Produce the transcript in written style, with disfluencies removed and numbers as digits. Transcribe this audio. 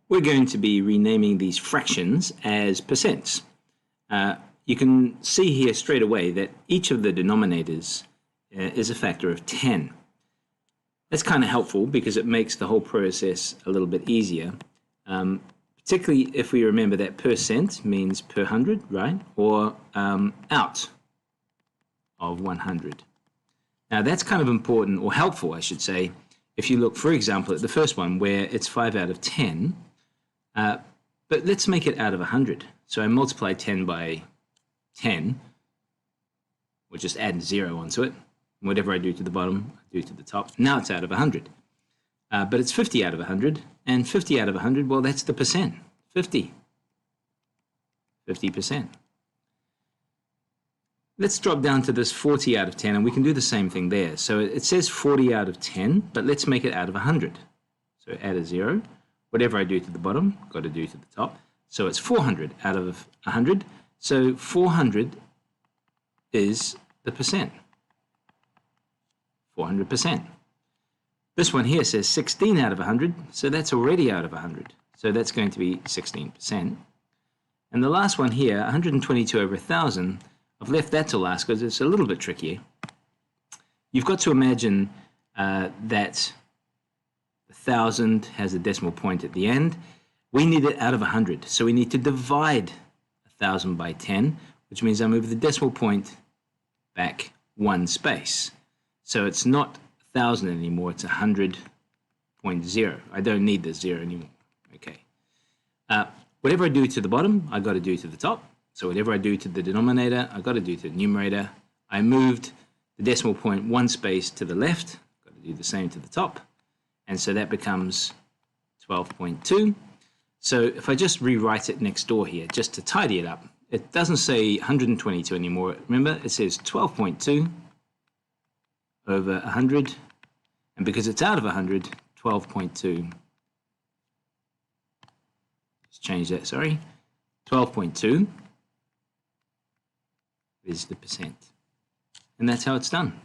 we're going to be renaming these fractions as percents. You can see here straight away that each of the denominators is a factor of 10. That's kind of helpful because it makes the whole process a little bit easier, particularly if we remember that percent means per 100, right? Or out of 100. Now that's kind of important, or helpful, I should say, if you look, for example, at the first one where it's 5 out of 10, but let's make it out of 100. So I multiply 10 by 10, or just add 0 onto it. Whatever I do to the bottom, I do to the top. Now it's out of 100. But it's 50 out of 100, and 50 out of 100, well, that's the percent, 50%. Let's drop down to this 40 out of 10, and we can do the same thing there. So it says 40 out of 10, but let's make it out of 100. So add a 0. Whatever I do to the bottom, got to do to the top. So it's 400 out of 100. So 400 is the percent. 400%. This one here says 16 out of 100, so that's already out of 100. So that's going to be 16%. And the last one here, 122 over 1,000, I've left that to last because it's a little bit trickier. You've got to imagine that 1,000 has a decimal point at the end. We need it out of 100, so we need to divide 1,000 by 10, which means I move the decimal point back one space. So it's not 1,000 anymore, it's 100.0. I don't need the 0 anymore. Okay. Whatever I do to the bottom, I got to do to the top. So whatever I do to the denominator, I got to do to the numerator. I moved the decimal point one space to the left, got to do the same to the top. And so that becomes 12.2. So if I just rewrite it next door here, just to tidy it up, it doesn't say 122 anymore. Remember, it says 12.2 over 100. And because it's out of 100, 12.2. Let's change that, sorry. 12.2 is the percent. And that's how it's done.